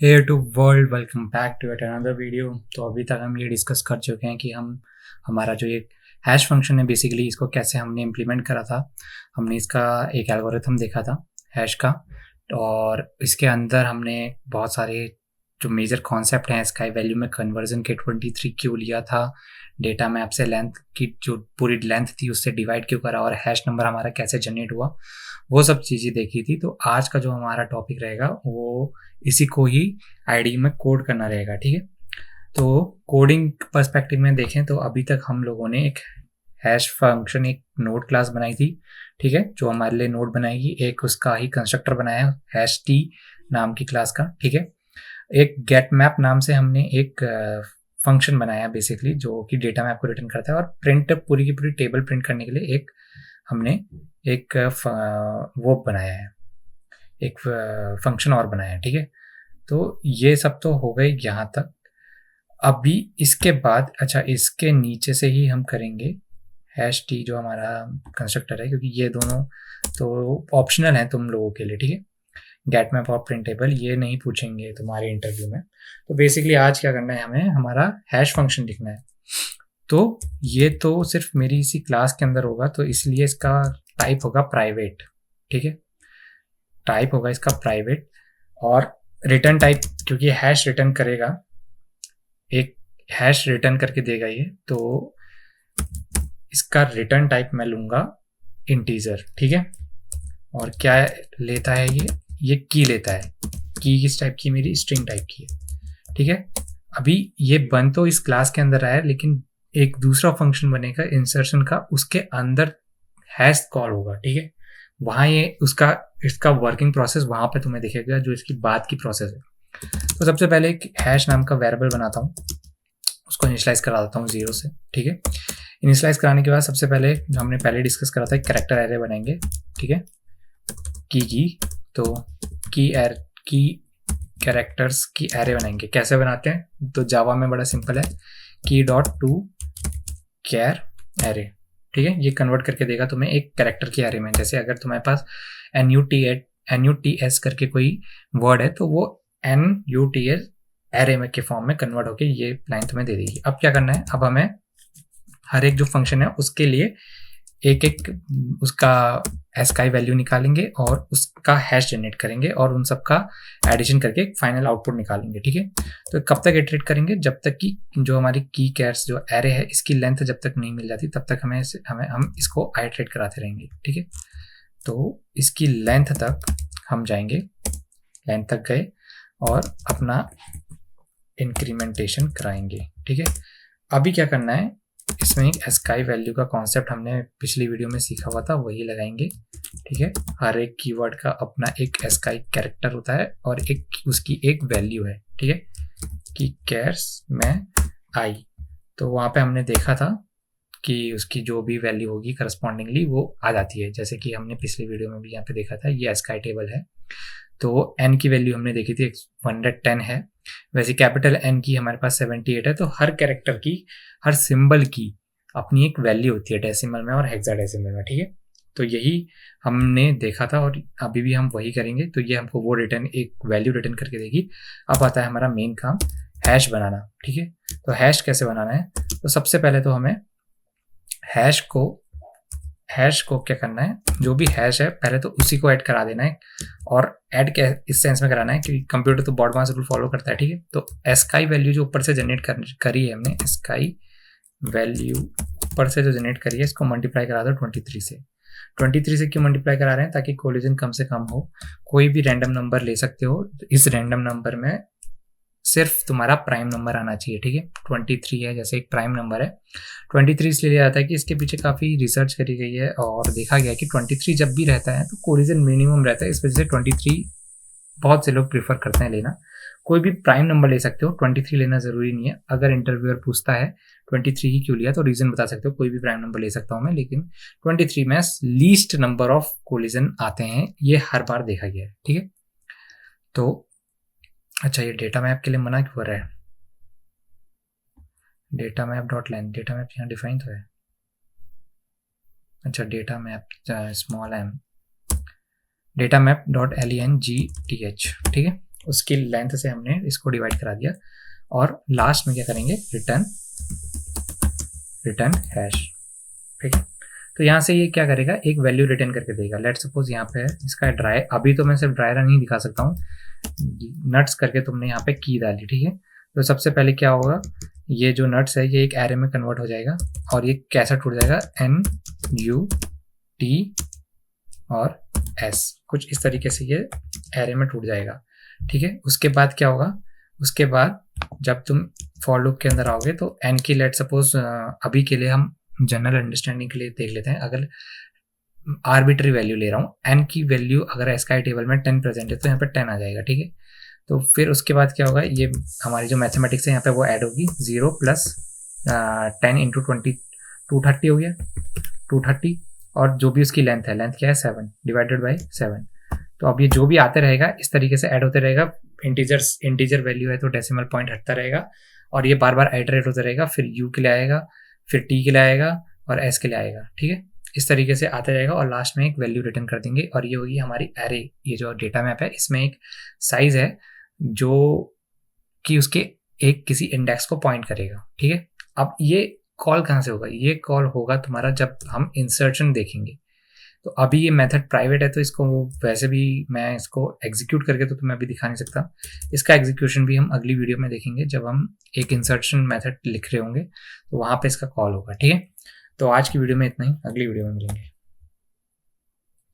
Hey to world, welcome back to at another video. तो अभी तक हम ये डिस्कस कर चुके हैं कि हमारा जो ये हैश फंक्शन है, बेसिकली इसको कैसे हमने इम्प्लीमेंट करा था। हमने इसका एक एल्गोरिथम देखा था हैश का, और इसके अंदर हमने बहुत सारे जो मेजर कॉन्सेप्ट हैं, स्काई वैल्यू में कन्वर्जन के 23 क्यों लिया था, डेटा मैप से लेंथ की जो पूरी लेंथ थी उससे डिवाइड क्यों करा, और हैश नंबर हमारा कैसे जनरेट हुआ, वो सब चीज़ें देखी थी। तो आज का जो हमारा टॉपिक रहेगा वो इसी को ही आईडी में कोड करना रहेगा, ठीक है। तो कोडिंग पर्सपेक्टिव में देखें तो अभी तक हम लोगों ने एक हैश फंक्शन, एक नोड क्लास बनाई थी, ठीक है, जो हमारे लिए नोड बनाएगी। एक उसका ही कंस्ट्रक्टर बनाया हैश टी नाम की क्लास का, ठीक है। एक गेट मैप नाम से हमने एक फंक्शन बनाया बेसिकली, जो कि डेटा मैप को रिटर्न करता है, और प्रिंट पूरी की पूरी टेबल प्रिंट करने के लिए हमने एक वो बनाया है, एक फंक्शन और बनाया है, ठीक है। तो ये सब तो हो गए यहाँ तक। अभी इसके बाद अच्छा, इसके नीचे से ही हम करेंगे हैश टी जो हमारा कंस्ट्रक्टर है, क्योंकि ये दोनों तो ऑप्शनल हैं तुम लोगों के लिए, ठीक है। गेट मैप और प्रिंटेबल ये नहीं पूछेंगे तुम्हारे इंटरव्यू में। तो बेसिकली आज क्या करना है, हमें हमारा हैश फंक्शन लिखना है। तो ये तो सिर्फ मेरी इसी क्लास के अंदर होगा, तो इसलिए इसका टाइप होगा प्राइवेट, ठीक है। टाइप होगा इसका प्राइवेट, और रिटर्न टाइप, क्योंकि हैश रिटर्न करेगा, एक हैश रिटर्न करके देगा ये, तो इसका रिटर्न टाइप मैं लूंगा इंटीजर, ठीक है। और क्या लेता है ये की लेता है। की किस टाइप की, मेरी स्ट्रिंग टाइप की है, ठीक है। अभी ये बन तो इस क्लास के अंदर आया, लेकिन एक दूसरा फंक्शन बनेगा इंसर्शन का, उसके अंदर हैश कॉल होगा, ठीक है। वहाँ ये इसका वर्किंग प्रोसेस वहाँ पे तुम्हें दिखेगा, जो इसकी बाद की प्रोसेस है। तो सबसे पहले एक हैश नाम का वेरिएबल बनाता हूँ, उसको इनिशियलाइज करा देता हूँ 0 से, ठीक है। इनिशियलाइज कराने के बाद सबसे पहले जो हमने पहले डिस्कस करा था, एक कैरेक्टर एरे बनाएंगे, ठीक है। की तो की कैरेक्टर्स की एरे बनाएंगे। कैसे बनाते हैं, तो जावा में बड़ा सिंपल है, की डॉट टू कैर एरे, ठीक है। ये कन्वर्ट करके देगा तुम्हें एक कैरेक्टर की एरे में। जैसे अगर तुम्हारे पास NUTS करके कोई वर्ड है, तो वो NUTS एरे में के फॉर्म में कन्वर्ट होके ये लाइन तुम्हें दे देगी। अब क्या करना है, अब हमें हर एक जो फंक्शन है उसके लिए एक एक उसका एस्काई वैल्यू निकालेंगे और उसका हैश जनरेट करेंगे, और उन सब का एडिशन करके एक फाइनल आउटपुट निकालेंगे, ठीक है। तो कब तक इटरेट करेंगे, जब तक कि जो हमारी की कैर्स जो एरे है इसकी लेंथ जब तक नहीं मिल जाती, तब तक हम इसको आइटरेट कराते रहेंगे, ठीक है। तो इसकी लेंथ तक हम जाएंगे, लेंथ तक गए और अपना इंक्रीमेंटेशन कराएंगे, ठीक है। अभी क्या करना है, इसमें एक एस्काई वैल्यू का कॉन्सेप्ट हमने पिछली वीडियो में सीखा हुआ था, वही लगाएंगे, ठीक है। हर एक कीवर्ड का अपना एक एस्काई कैरेक्टर होता है और एक उसकी एक वैल्यू है, ठीक है, कि कैर्स में आई। तो वहाँ पे हमने देखा था कि उसकी जो भी वैल्यू होगी करस्पॉन्डिंगली वो आ जाती है, जैसे कि हमने पिछली वीडियो में भी यहाँ पे देखा था। ये एस्काई टेबल है, तो एन की वैल्यू हमने देखी थी 110 है। वैसे कैपिटल एन की हमारे पास 78 है। तो हर कैरेक्टर की, हर सिंबल की अपनी एक वैल्यू होती है, डेसिमल में और हेक्साडेसिमल में, ठीक है। तो यही हमने देखा था और अभी भी हम वही करेंगे। तो ये हमको वो रिटर्न, एक वैल्यू रिटर्न करके देगी। अब आता है हमारा मेन काम, हैश बनाना, ठीक है। तो हैश कैसे बनाना है, तो सबसे पहले तो हमें हैश को क्या करना है, जो भी हैश है पहले तो उसी को ऐड करा देना है। और ऐड क्या इस सेंस में कराना है कि कंप्यूटर तो बॉडमास रूल फॉलो करता है, ठीक है। तो एस्काई वैल्यू जो ऊपर से जनरेट करी है हमने, एस्काई वैल्यू ऊपर से जो जनरेट करी है, इसको मल्टीप्लाई करा दो 23 से। 23 से क्यों मल्टीप्लाई करा रहे हैं, ताकि कोलिजन कम से कम हो। कोई भी रैंडम नंबर ले सकते हो, इस रैंडम नंबर में सिर्फ तुम्हारा प्राइम नंबर आना चाहिए, ठीक है। 23 है, जैसे एक प्राइम नंबर है। 23 इसलिए लिया जाता है कि इसके पीछे काफ़ी रिसर्च करी गई है और देखा गया है कि 23 जब भी रहता है तो कोलिजन मिनिमम रहता है। इस वजह से 23 बहुत से लोग प्रीफर करते हैं लेना। कोई भी प्राइम नंबर ले सकते हो, 23 लेना ज़रूरी नहीं है। अगर इंटरव्यूअर पूछता है 23 ही क्यों लिया, तो रीज़न बता सकते हो, कोई भी प्राइम नंबर ले सकता हूँ मैं, लेकिन 23 में लीस्ट नंबर ऑफ कोलिजन आते हैं, ये हर बार देखा गया है, ठीक है। तो अच्छा, ये डेटा मैप के लिए मना क्यों हो रहा है, data map dot length, data map यहाँ डिफाइन तो है। अच्छा, data map small M, data map dot LENGTH, ठीक है। उसकी लेंथ से हमने इसको डिवाइड करा दिया, और लास्ट में क्या करेंगे, रिटर्न हैश। ठीक है, तो यहाँ से ये क्या करेगा, एक वैल्यू रिटर्न करके देगा। लेट सपोज यहाँ पे इसका ड्राई, अभी तो मैं सिर्फ ड्राई रन ही दिखा सकता हूँ, नट्स करके तुमने यहाँ पे की डाली। ठीक है, तो सबसे पहले क्या होगा, ये जो नट्स है ये एक एरे में कन्वर्ट हो जाएगा, और ये कैसे टूट जाएगा, NUT और S, कुछ इस तरीके से ये एरे में टूट जाएगा। ठीक है, उसके बाद क्या होगा, उसके बाद जब तुम फॉर लूप के अंदर आओगे तो n की, लेट सपोज अभी के लिए हम जनरल अंडरस्टैंडिंग के लिए देख लेते हैं, अगर आर्बिट्री वैल्यू ले रहा हूँ, n की वैल्यू अगर SKI टेबल में 10 प्रेजेंट है तो यहाँ पे 10 आ जाएगा। ठीक है, तो फिर उसके बाद क्या होगा, ये हमारी जो मैथमेटिक्स है यहाँ पे वो ऐड होगी, 0 + 10 × 20 230 हो गया, 230, और जो भी उसकी लेंथ है, लेंथ क्या है 7 / 7। तो अब ये जो भी आते रहेगा इस तरीके से ऐड होते रहेगा, इंटीजर वैल्यू है तो डेसिमल पॉइंट हटता रहेगा, और ये बार बार आइटरेट होता रहेगा, फिर U के लिए आएगा, फिर T के लिए आएगा, और S के लिए आएगा। ठीक है, इस तरीके से आता रहेगा, और लास्ट में एक वैल्यू रिटर्न कर देंगे, और ये होगी हमारी एरे। ये जो डेटा मैप है इसमें एक साइज है जो कि उसके एक किसी इंडेक्स को पॉइंट करेगा। ठीक है, अब ये कॉल कहाँ से होगा, ये कॉल होगा तुम्हारा जब हम इंसर्शन देखेंगे। तो अभी ये मेथड प्राइवेट है, तो इसको वैसे भी मैं इसको एग्जीक्यूट करके तो तुम्हें अभी दिखा नहीं सकता, इसका एग्जीक्यूशन भी हम अगली वीडियो में देखेंगे, जब हम एक इंसर्शन मेथड लिख रहे होंगे तो वहाँ पे इसका कॉल होगा। ठीक है, तो आज की वीडियो में इतना ही, अगली वीडियो में मिलेंगे।